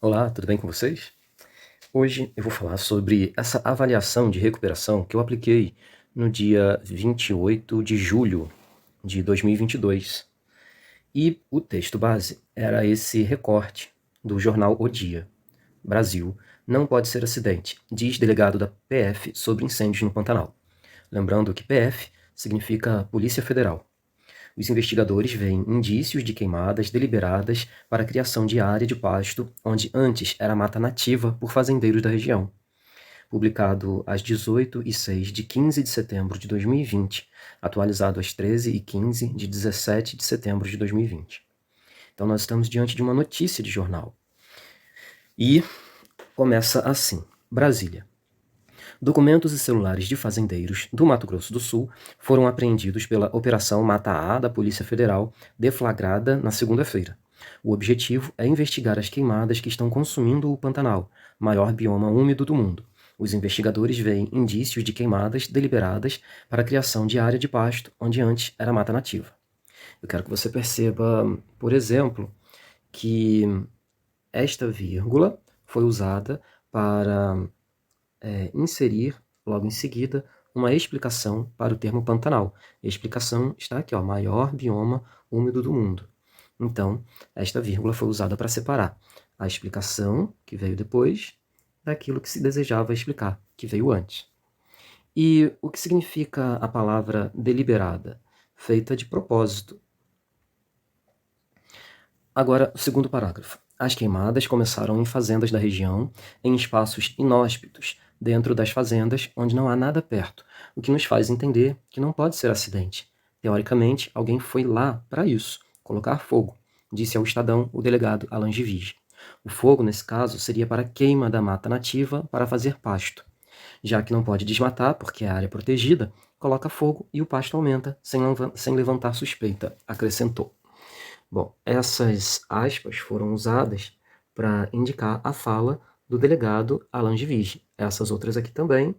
Olá, tudo bem com vocês? Hoje eu vou falar sobre essa avaliação de recuperação que eu apliquei no dia 28 de julho de 2022. E o texto base era esse recorte do jornal O Dia. Brasil não pode ser acidente, diz delegado da PF sobre incêndios no Pantanal. Lembrando que PF significa Polícia Federal. Os investigadores veem indícios de queimadas deliberadas para a criação de área de pasto onde antes era mata nativa por fazendeiros da região. Publicado às 18h06 de 15 de setembro de 2020, atualizado às 13h15 de 17 de setembro de 2020. Então nós estamos diante de uma notícia de jornal. E começa assim: Brasília. Documentos e celulares de fazendeiros do Mato Grosso do Sul foram apreendidos pela Operação Mata A da Polícia Federal, deflagrada na segunda-feira. O objetivo é investigar as queimadas que estão consumindo o Pantanal, maior bioma úmido do mundo. Os investigadores veem indícios de queimadas deliberadas para a criação de área de pasto onde antes era mata nativa. Eu quero que você perceba, por exemplo, que esta vírgula foi usada para inserir, logo em seguida, uma explicação para o termo Pantanal. A explicação está aqui, ó, maior bioma úmido do mundo. Então, esta vírgula foi usada para separar a explicação, que veio depois, daquilo que se desejava explicar, que veio antes. E o que significa a palavra deliberada? Feita de propósito. Agora, o segundo parágrafo. As queimadas começaram em fazendas da região, em espaços inóspitos, dentro das fazendas onde não há nada perto, o que nos faz entender que não pode ser acidente. Teoricamente, alguém foi lá para isso, colocar fogo, disse ao Estadão o delegado Alan Givige. O fogo, nesse caso, seria para a queima da mata nativa para fazer pasto. Já que não pode desmatar, porque é área protegida, coloca fogo e o pasto aumenta, sem levantar suspeita, acrescentou. Bom, essas aspas foram usadas para indicar a fala do delegado Alan Givige. Essas outras aqui também,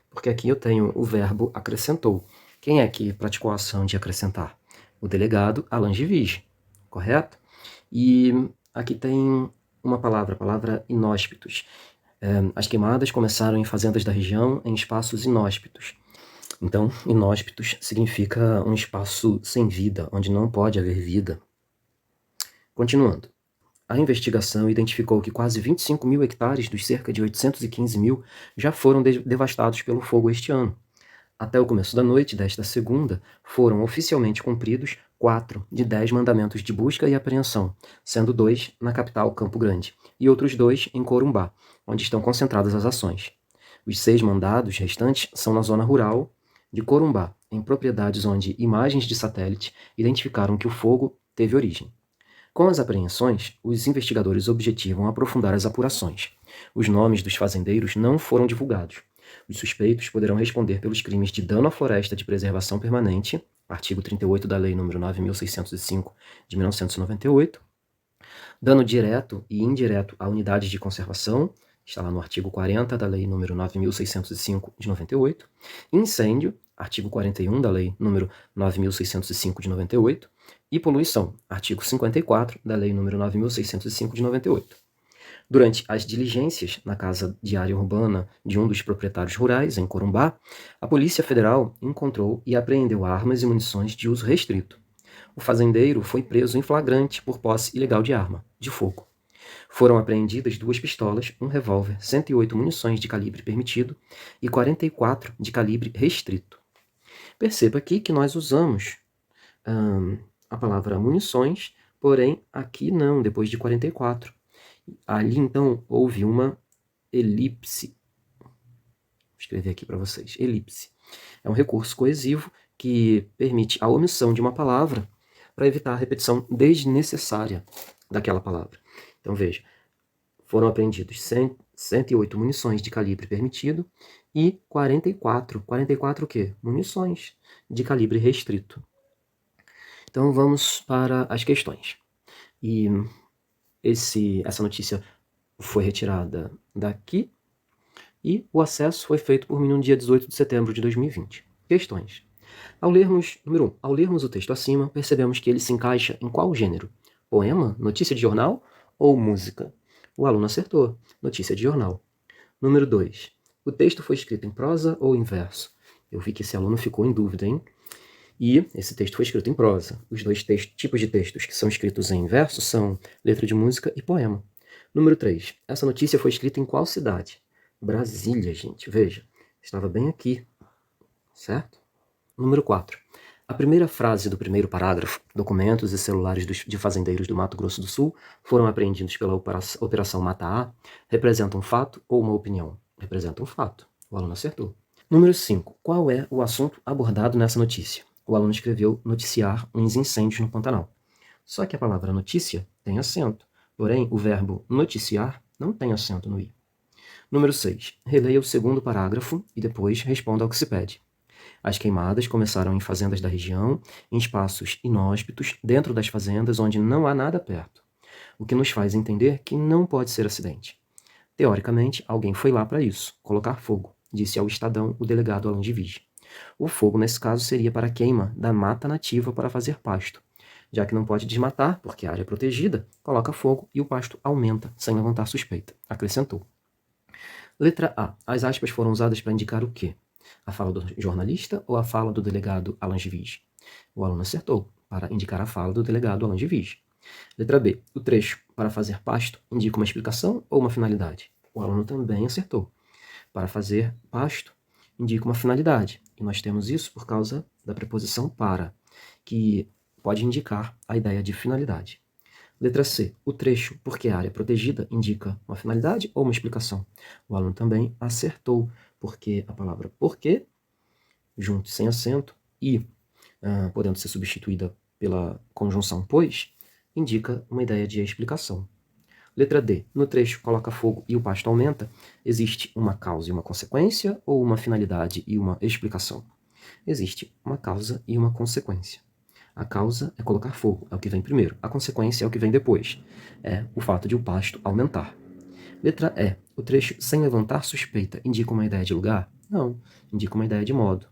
porque aqui eu tenho o verbo acrescentou. Quem é que praticou a ação de acrescentar? O delegado Alan Givige, correto? E aqui tem uma palavra, a palavra inóspitos. As queimadas começaram em fazendas da região, em espaços inóspitos. Então, inóspitos significa um espaço sem vida, onde não pode haver vida. Continuando. A investigação identificou que quase 25 mil hectares dos cerca de 815 mil já foram devastados pelo fogo este ano. Até o começo da noite desta segunda, foram oficialmente cumpridos 4 de 10 mandamentos de busca e apreensão, sendo 2 na capital Campo Grande e outros 2 em Corumbá, onde estão concentradas as ações. Os 6 mandados restantes são na zona rural de Corumbá, em propriedades onde imagens de satélite identificaram que o fogo teve origem. Com as apreensões, os investigadores objetivam aprofundar as apurações. Os nomes dos fazendeiros não foram divulgados. Os suspeitos poderão responder pelos crimes de dano à floresta de preservação permanente, artigo 38 da Lei nº 9.605, de 1998, dano direto e indireto a unidades de conservação, está lá no artigo 40 da Lei nº 9.605, de 98, incêndio, artigo 41 da Lei nº 9.605, de 98, e poluição, artigo 54 da Lei nº 9.605, de 98. Durante as diligências na casa de área urbana de um dos proprietários rurais, em Corumbá, a Polícia Federal encontrou e apreendeu armas e munições de uso restrito. O fazendeiro foi preso em flagrante por posse ilegal de arma de fogo. Foram apreendidas 2 pistolas, um revólver, 108 munições de calibre permitido e 44 de calibre restrito. Perceba aqui que nós usamos a palavra munições, porém aqui não, depois de 44. Ali, então, houve uma elipse. Vou escrever aqui para vocês. Elipse. É um recurso coesivo que permite a omissão de uma palavra para evitar a repetição desnecessária daquela palavra. Então, veja, foram apreendidos 108 munições de calibre permitido e 44. 44 o quê? Munições de calibre restrito. Então, vamos para as questões. E essa notícia foi retirada daqui e o acesso foi feito por mim no dia 18 de setembro de 2020. Questões. Número 1. Ao lermos o texto acima, percebemos que ele se encaixa em qual gênero? Poema, notícia de jornal ou música? O aluno acertou. Notícia de jornal. Número 2. O texto foi escrito em prosa ou em verso? Eu vi que esse aluno ficou em dúvida, hein? E esse texto foi escrito em prosa. Os dois tipos de textos que são escritos em verso são letra de música e poema. Número 3. Essa notícia foi escrita em qual cidade? Brasília, gente. Veja, estava bem aqui, certo? Número 4. A primeira frase do primeiro parágrafo, documentos e celulares de fazendeiros do Mato Grosso do Sul foram apreendidos pela Operação Mata A, representa um fato ou uma opinião? Representa um fato. O aluno acertou. Número 5. Qual é o assunto abordado nessa notícia? O aluno escreveu noticiar uns incêndios no Pantanal. Só que a palavra notícia tem acento, porém o verbo noticiar não tem acento no i. Número 6. Releia o segundo parágrafo e depois responda ao que se pede. As queimadas começaram em fazendas da região, em espaços inóspitos, dentro das fazendas onde não há nada perto, o que nos faz entender que não pode ser acidente. Teoricamente, alguém foi lá para isso, colocar fogo, disse ao Estadão o delegado Alan de Vige. O fogo, nesse caso, seria para a queima da mata nativa para fazer pasto. Já que não pode desmatar, porque a área é protegida, coloca fogo e o pasto aumenta, sem levantar suspeita, acrescentou. Letra A. As aspas foram usadas para indicar o quê? A fala do jornalista ou a fala do delegado Alan de Vige? O aluno acertou, para indicar a fala do delegado Alan de Vige. Letra B. O trecho para fazer pasto indica uma explicação ou uma finalidade? O aluno também acertou. Para fazer pasto indica uma finalidade. E nós temos isso por causa da preposição para, que pode indicar a ideia de finalidade. Letra C. O trecho, porque a área protegida, indica uma finalidade ou uma explicação? O aluno também acertou, porque a palavra porque, junto sem acento, e podendo ser substituída pela conjunção pois, indica uma ideia de explicação. Letra D. No trecho coloca fogo e o pasto aumenta, existe uma causa e uma consequência ou uma finalidade e uma explicação? Existe uma causa e uma consequência. A causa é colocar fogo, é o que vem primeiro. A consequência é o que vem depois. É o fato de o pasto aumentar. Letra E. O trecho sem levantar suspeita indica uma ideia de lugar? Não, indica uma ideia de modo.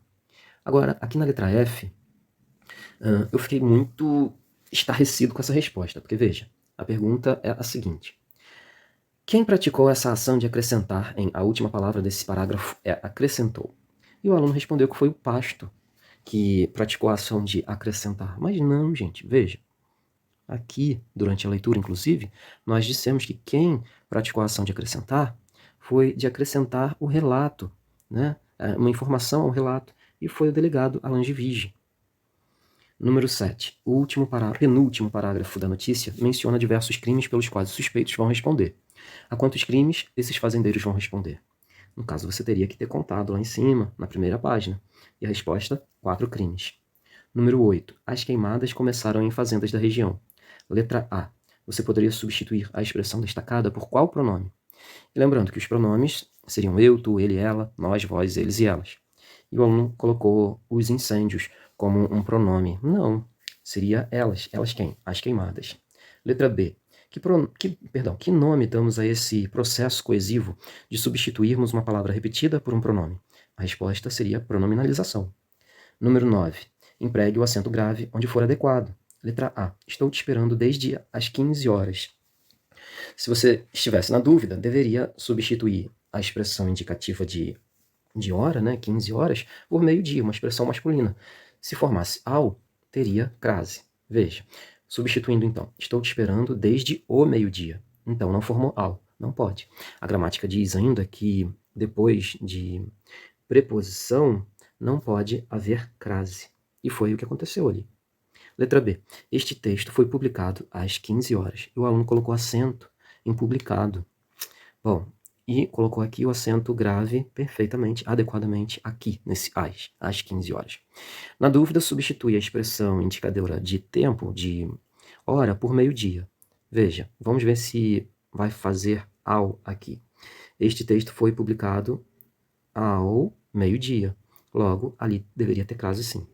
Agora, aqui na letra F, eu fiquei muito estarrecido com essa resposta, porque veja, a pergunta é a seguinte. Quem praticou essa ação de acrescentar em a última palavra desse parágrafo é acrescentou? E o aluno respondeu que foi o pasto que praticou a ação de acrescentar. Mas não, gente, veja. Aqui, durante a leitura, inclusive, nós dissemos que quem praticou a ação de acrescentar foi de acrescentar o relato, né? Uma informação ao relato, e foi o delegado Alan de Vige. Número 7. O penúltimo parágrafo da notícia menciona diversos crimes pelos quais os suspeitos vão responder. A quantos crimes esses fazendeiros vão responder? No caso, você teria que ter contado lá em cima, na primeira página. E a resposta, 4 crimes. Número 8. As queimadas começaram em fazendas da região. Letra A. Você poderia substituir a expressão destacada por qual pronome? E lembrando que os pronomes seriam eu, tu, ele, ela, nós, vós, eles e elas. E o aluno colocou os incêndios como um pronome. Não, seria elas. Elas quem? As queimadas. Letra B. Que nome damos a esse processo coesivo de substituirmos uma palavra repetida por um pronome? A resposta seria pronominalização. Número 9. Empregue o acento grave onde for adequado. Letra A. Estou te esperando desde as 15 horas. Se você estivesse na dúvida, deveria substituir a expressão indicativa de hora, né, 15 horas, por meio-dia, uma expressão masculina. Se formasse ao, teria crase. Veja. Substituindo, então, estou te esperando desde o meio-dia. Então, não formou ao. Não pode. A gramática diz ainda que depois de preposição não pode haver crase. E foi o que aconteceu ali. Letra B. Este texto foi publicado às 15 horas. E o aluno colocou acento em publicado. Bom, e colocou aqui o acento grave perfeitamente, adequadamente aqui, nesse às 15 horas. Na dúvida, substitui a expressão indicadora de tempo, de hora, por meio-dia. Veja, vamos ver se vai fazer ao aqui. Este texto foi publicado ao meio-dia. Logo, ali deveria ter crase sim.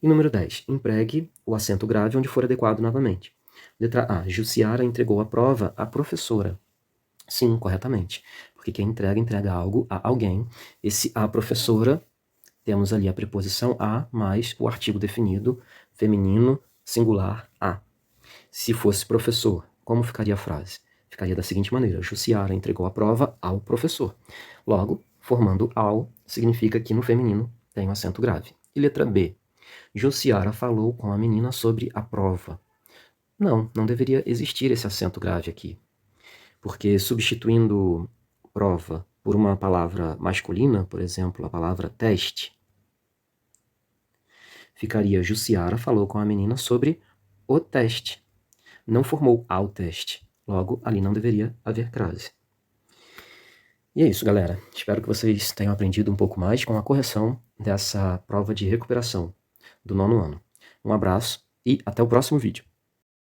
E número 10. Empregue o acento grave onde for adequado novamente. Letra A. Jussiara entregou a prova à professora. Sim, corretamente. Porque quem entrega algo a alguém. Esse a professora, temos ali a preposição a mais o artigo definido, feminino, singular, a. Se fosse professor, como ficaria a frase? Ficaria da seguinte maneira: Jussiara entregou a prova ao professor. Logo, formando ao, significa que no feminino tem um acento grave. E letra B. Jussiara falou com a menina sobre a prova. Não deveria existir esse acento grave aqui. Porque substituindo prova por uma palavra masculina, por exemplo, a palavra teste, ficaria Jussiara falou com a menina sobre o teste. Não formou ao teste. Logo, ali não deveria haver crase. E é isso, galera. Espero que vocês tenham aprendido um pouco mais com a correção dessa prova de recuperação do 9º ano. Um abraço e até o próximo vídeo.